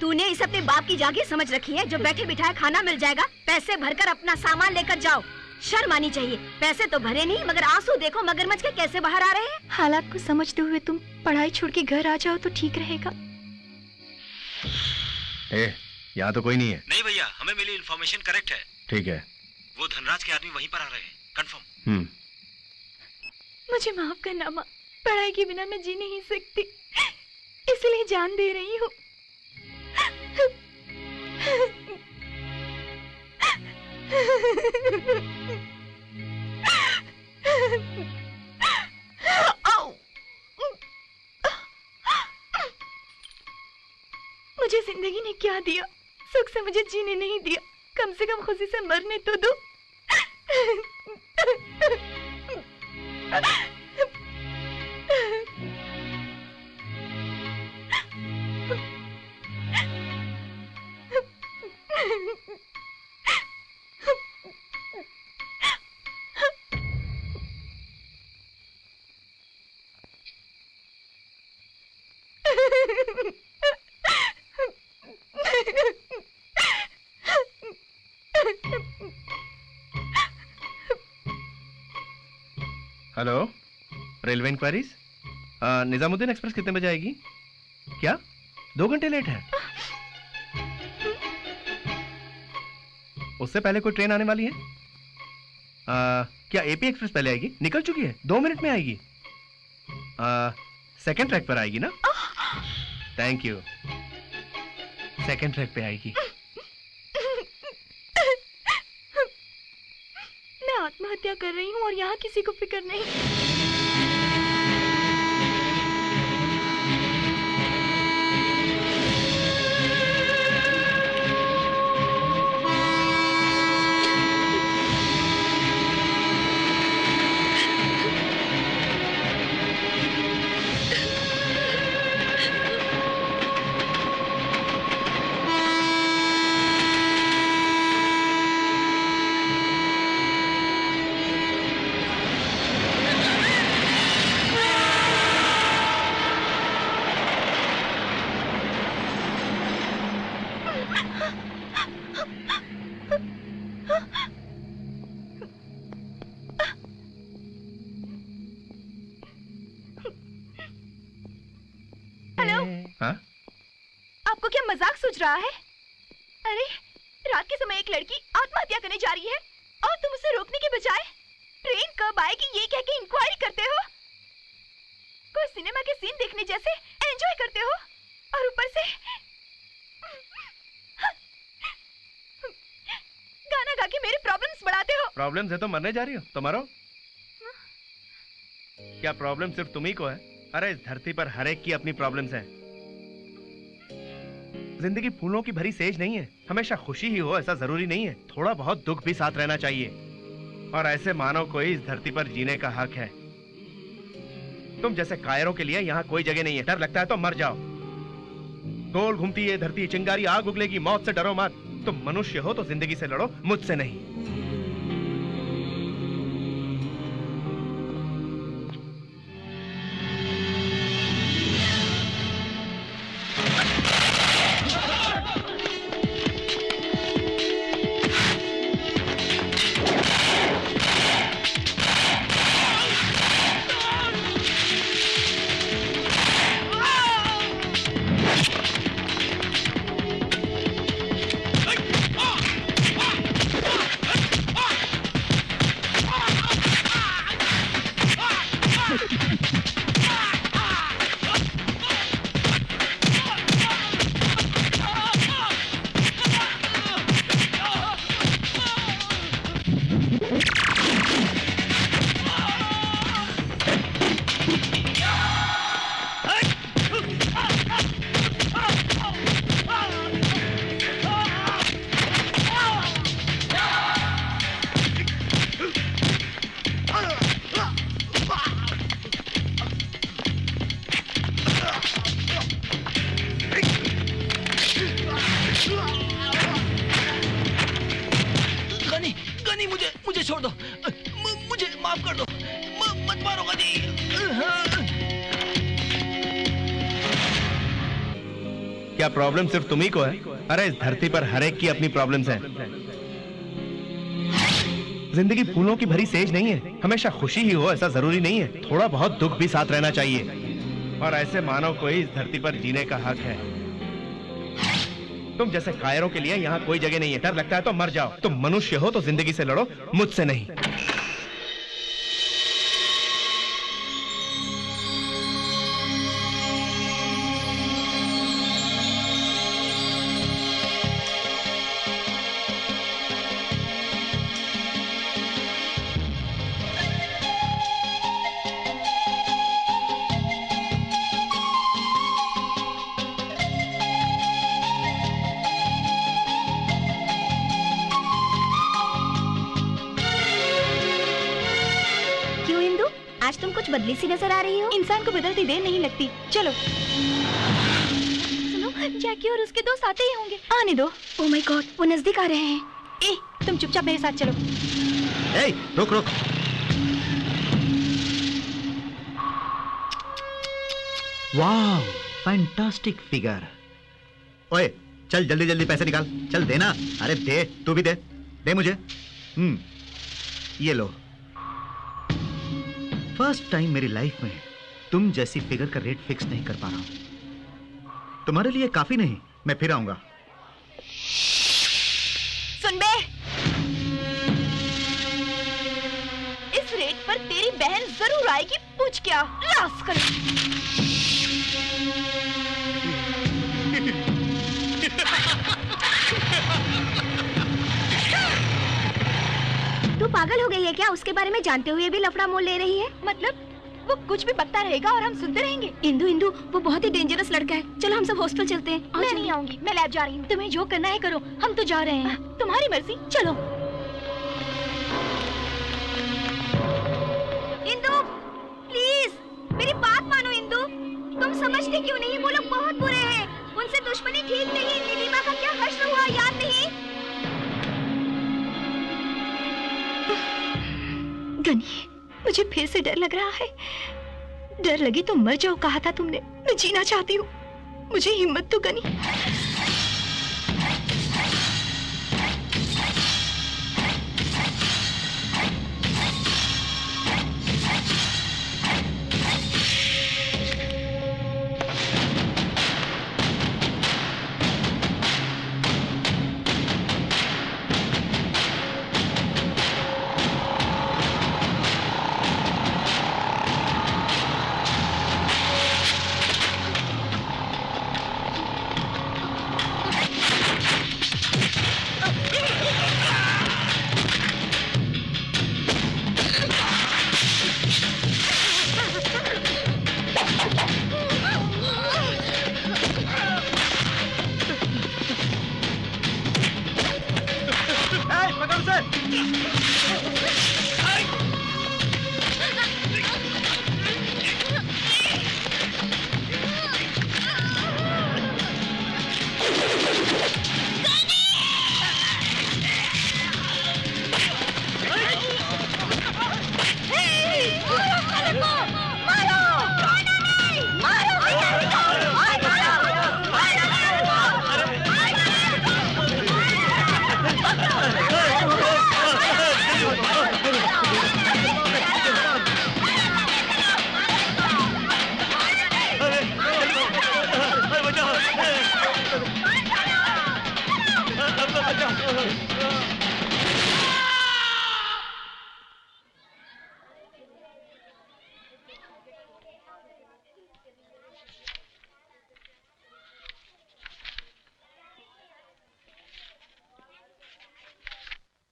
तूने इस अपने बाप की जागीर समझ रखी है, जो बैठे बिठाए खाना मिल जाएगा, पैसे भरकर अपना सामान लेकर जाओ। शर्म आनी चाहिए। पैसे तो भरे नहीं, मगर आंसू देखो मगरमच्छ के कैसे बाहर आ रहे हैं। हालात को समझते हुए तुम पढ़ाई छोड़ के घर आ जाओ तो ठीक रहेगा। यहाँ तो कोई नहीं है। नहीं भैया, हमें मिली इन्फॉर्मेशन करेक्ट है। ठीक है, वो धनराज के आदमी वहीं पर आ रहे हैं, कंफर्म। मुझे माफ करना माँ, पढ़ाई के बिना मैं जी नहीं सकती, इसलिए जान दे रही हूँ। मुझे जिंदगी ने क्या दिया, सुख से मुझे जीने नहीं दिया, कम से कम खुशी से मरने तो दो। Hello, railway inquiries. Nizamuddin express कितने बजे आएगी? क्या 2 घंटे लेट है? उससे पहले कोई ट्रेन आने वाली है? क्या एपी एक्सप्रेस पहले आएगी? निकल चुकी है, 2 मिनट में आएगी। सेकंड ट्रैक पर आएगी ना? थैंक यू, सेकंड ट्रैक पे आएगी। मैं आत्महत्या कर रही हूँ और यहाँ किसी को फिक्र नहीं। आपको क्या मजाक सूझ रहा है? अरे, रात के समय एक लड़की आत्महत्या करने जा रही है और तुम उसे रोकने के बजाय ट्रेन कब आएगी ये कह के इंक्वायरी करते हो। कोई सिनेमा के सीन देखने जैसे एंजॉय करते हो और ऊपर से गाना गा के मेरे प्रॉब्लम्स बढ़ाते हो। प्रॉब्लम्स है तो मरने जा रही हो तो मरो। क्या प्रॉब्लम सिर्फ तुम्ही को है? अरे इस धरती पर हर एक की अपनी प्रॉब्लम्स हैं। जिंदगी फूलों की भरी सेज नहीं है, हमेशा खुशी ही हो ऐसा जरूरी नहीं है, थोड़ा बहुत दुख भी साथ रहना चाहिए। और ऐसे मानव को इस धरती पर जीने का हक है। तुम जैसे कायरों के लिए यहाँ कोई जगह नहीं है। डर लगता है तो मर जाओ। गोल घूमती है धरती, चिंगारी आग उगलेगी, मौत से डरो मत। तुम मनुष्य हो तो जिंदगी से लड़ो, मुझसे नहीं। क्या प्रॉब्लम सिर्फ तुम्ही को है? अरे इस धरती पर हर एक की अपनी प्रॉब्लम्स हैं। जिंदगी फूलों की भरी सेज नहीं है, हमेशा खुशी ही हो ऐसा जरूरी नहीं है, थोड़ा बहुत दुख भी साथ रहना चाहिए। और ऐसे मानव को ही इस धरती पर जीने का हक है। तुम जैसे कायरों के लिए यहाँ कोई जगह नहीं है। डर लगता है तो मर जाओ। तुम मनुष्य हो तो जिंदगी से लड़ो, मुझसे नहीं। आज तुम कुछ बदली सी नजर आ रही हो। इंसान को बदलती देर नहीं लगती। चलो सुनो, जैकी और उसके दोस्त आते ही होंगे, आने दो। ओह माय गॉड, वो नजदीक आ रहे हैं। ए, तुम चुपचाप मेरे साथ चलो। ए, रुक रुक। वाह, फैंटास्टिक फिगर। ओए, चल जल्दी जल्दी पैसे निकाल। चल देना। अरे दे, तू भी दे। दे मुझे। ये लो। फर्स्ट टाइम मेरी लाइफ में तुम जैसी फिगर का रेट फिक्स नहीं कर पा रहा हूं। तुम्हारे लिए काफी नहीं, मैं फिर आऊंगा। सुन बे, इस रेट पर तेरी बहन जरूर आएगी। पूछ क्या लाश कर। तू पागल हो गई है क्या? उसके बारे में जानते हुए भी लफड़ा मोल ले रही है? मतलब वो कुछ भी बकता रहेगा और हम सुनते रहेंगे। इंदु इंदु, वो बहुत ही डेंजरस लड़का है। चलो हम सब हॉस्टल चलते हैं। मैं नहीं आऊंगी, मैं लैब जा रही हूँ। तुम्हें जो करना है करो, हम तो जा रहे हैं। तुम्हारी मर्जी। चलो। इंदु प्लीज मेरी बात मानो। इंदु, तुम समझते क्यों नहीं? वो लोग बहुत बुरे हैं, उनसे दुश्मनी ठीक नहीं। नीलिमा का क्या हश्र हुआ याद नहीं? गनी, मुझे फिर से डर लग रहा है। डर लगे तो मर जाओ कहा था तुमने। मैं जीना चाहती हूँ, मुझे हिम्मत तो गनी।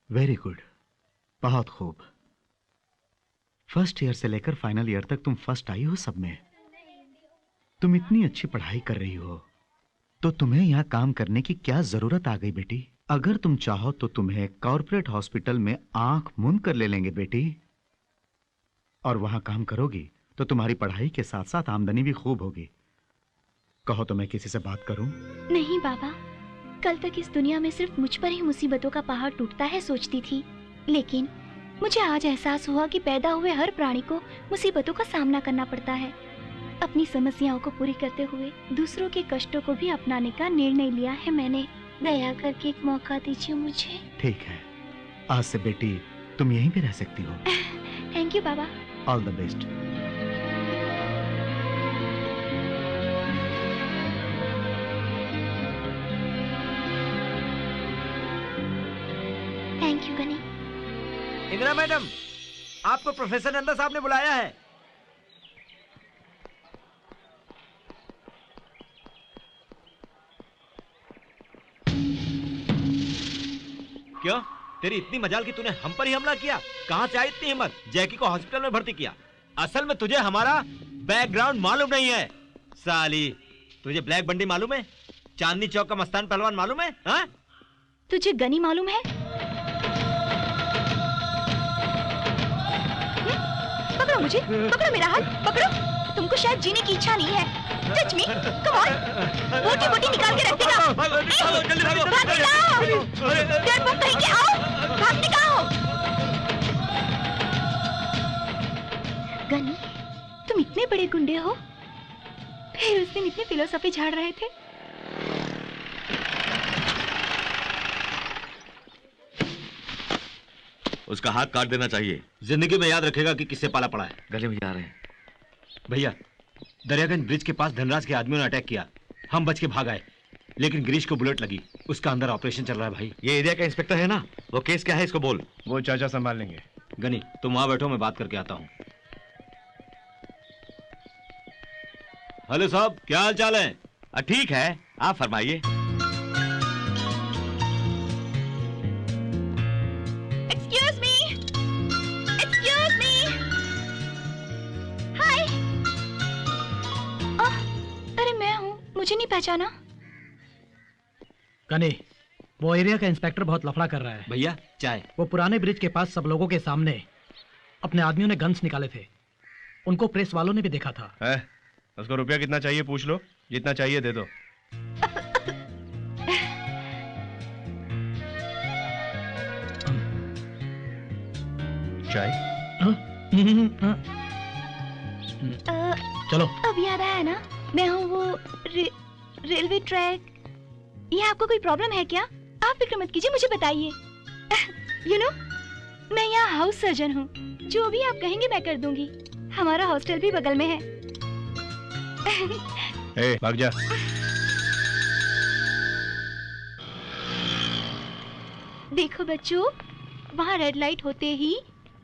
वेरी गुड, बहुत खूब। फर्स्ट ईयर से लेकर फाइनल ईयर तक तुम फर्स्ट आई हो सब में। तुम इतनी अच्छी पढ़ाई कर रही हो तो तुम्हें यहाँ काम करने की क्या जरूरत आ गई बेटी? अगर तुम चाहो तो तुम्हें कॉर्पोरेट हॉस्पिटल में आंख मूंद कर ले लेंगे बेटी, और वहां काम करोगी तो तुम्हारी पढ़ाई के साथ साथ आमदनी भी खूब होगी। कहो तो मैं किसी से बात करूं? नहीं बाबा, कल तक इस दुनिया में सिर्फ मुझ पर ही मुसीबतों का पहाड़ टूटता है सोचती थी, लेकिन मुझे आज एहसास हुआ कि पैदा हुए हर प्राणी को मुसीबतों का सामना करना पड़ता है। अपनी समस्याओं को पूरी करते हुए दूसरों के कष्टों को भी अपनाने का निर्णय लिया है मैंने। दया करके एक मौका दीजिए मुझे। ठीक है, आज से बेटी तुम यहीं पे रह सकती हो। थैंक यू बाबा। All the best. Thank you Gani. Indira madam, आपको प्रोफेसर नंदा साहब ने बुलाया है। क्यों? तेरी इतनी मजाल कि तूने हम पर ही हमला किया? कहां से आई इतनी हिम्मत? जैकी को हॉस्पिटल में भर्ती किया। असल में तुझे हमारा बैकग्राउंड मालूम नहीं है। साली, तुझे ब्लैक बंडी मालूम है? चांदनी चौक का मस्तान पहलवान मालूम है? हाँ? तुझे गनी मालूम है? पकड़ो मुझे, पकड़ो मेरा हाथ, पकड़ो। तुमको शायद जीने की इच्छा नहीं है। Touch me, come on. बोटी बोटी निकाल के रखेगा। भागने का आओ। डरपोक कहीं के आओ, भागने का आओ। गनी, तुम इतने बड़े गुंडे हो, फिर उस दिन इतनी फिलोसफी झाड़ रहे थे। उसका हाथ काट देना चाहिए। जिंदगी में याद रखेगा कि किससे पाला पड़ा है। गले में जा रहे हैं। भैया, दरियागंज ब्रिज के पास धनराज के आदमियों ने अटैक किया। हम बच के भाग आए, लेकिन गिरीश को बुलेट लगी। उसका अंदर ऑपरेशन चल रहा है भाई। ये एरिया का इंस्पेक्टर है ना? वो केस क्या है इसको बोल। वो चाचा संभाल लेंगे। गनी, तुम वहां बैठो, मैं बात करके आता हूँ। हेलो साहब, क्या हाल चाल है? ठीक है, आप फरमाइए। Excuse me! Excuse me! Hi! अरे मैं हूँ, मुझे नहीं पहचाना? कने, वो एरिया का इंस्पेक्टर बहुत लफड़ा कर रहा है। भैया, चाय। वो पुराने ब्रिज के पास सब लोगों के सामने अपने आदमियों ने गन्स निकाले थे। उनको प्रेस वालों ने भी देखा था। है? उसको रुपया कितना चाहिए पूछ लो, जितना चाहिए दे दो। चाय? चलो। अब याद आया ना, मैं हूँ वो रेलवे ट्रैक। ये आपको कोई प्रॉब्लम है क्या? आप फिक्र मत कीजिए, मुझे बताइए। यू नो, मैं यहाँ हाउस सर्जन हूँ। जो भी आप कहेंगे मैं कर दूंगी। हमारा हॉस्टल भी बगल में है। ए, भाग जा। देखो बच्चों, वहाँ रेड लाइट होते ही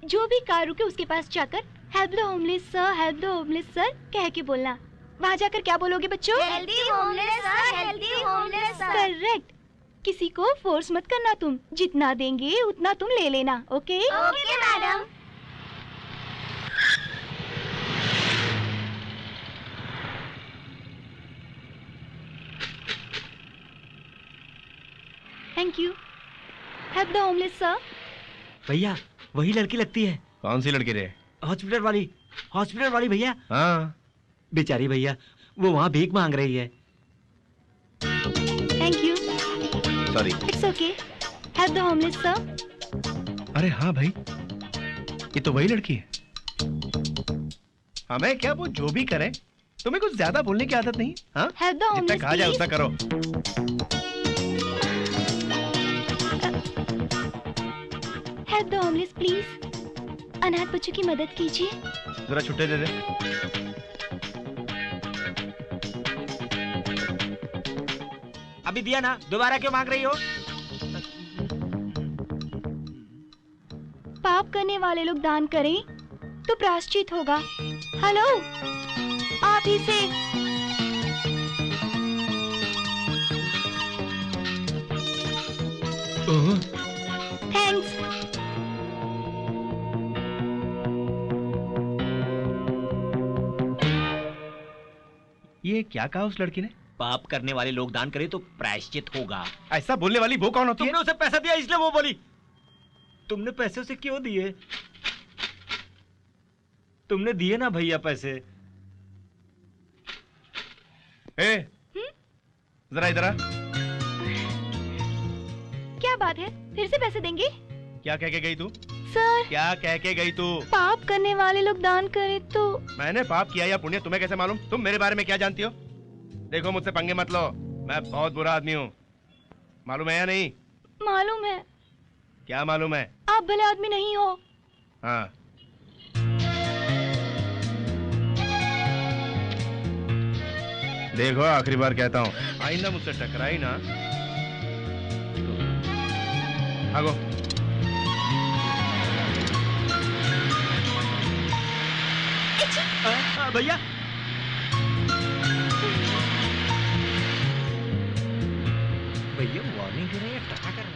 जो भी कार रुके उसके पास जाकर help the homeless sir, help the homeless sir कह के बोलना। वहाँ जाकर क्या बोलोगे बच्चों? Healthy homeless sir, healthy homeless sir. Correct. किसी को फोर्स मत करना, तुम जितना देंगे उतना तुम ले लेना। Okay? Okay madam. Thank you. Help the homeless sir. भैया, वही लड़की लगती है। कौन सी लड़की रे? हॉस्पिटल वाली, हॉस्पिटल वाली भैया। हाँ। बेचारी भैया, वो वहाँ भीख मांग रही है। Thank you. Sorry. It's okay. Help the homeless sir. अरे हाँ भाई, ये तो वही लड़की है। हमें क्या, वो जो भी करे, तुम्हें कुछ ज्यादा बोलने की आदत नहीं? हाँ? हेल्प द जितना होमलेस कहा जाए उतना करो। Help the homeless please. अनाथ बच्चों की मदद कीजिए। जरा छुट्टे दे दे। अभी दिया ना, दोबारा क्यों मांग रही हो? पाप करने वाले लोग दान करें तो प्रायश्चित होगा। हेलो, आप ही से। थैंक्स। ये क्या कहा उस लड़की ने? पाप करने वाले लोग दान करें तो प्रायश्चित होगा। ऐसा बोलने वाली वो कौन होती है? तुमने उसे पैसा दिया इसलिए वो बोली। तुमने पैसे उसे क्यों दिए? तुमने दिए ना भैया पैसे। ए, जरा इधर आ। क्या बात है, फिर से पैसे देंगे? क्या कह के गई तू? सर क्या कह के गई तू? पाप करने वाले लोग दान करें तो। मैंने पाप किया या पुण्य तुम्हें कैसे मालूम? तुम मेरे बारे में क्या जानती हो? देखो मुझसे पंगे मत लो, मैं बहुत बुरा आदमी हूँ, मालूम है या नहीं? मालूम है। क्या मालूम है? आप भले आदमी नहीं हो। हाँ। देखो आखिरी बार कहता हूँ, आइंदा मुझसे टकराई ना तो भागो। भैया भैया वार्निंग दे रहे हैं, टका कर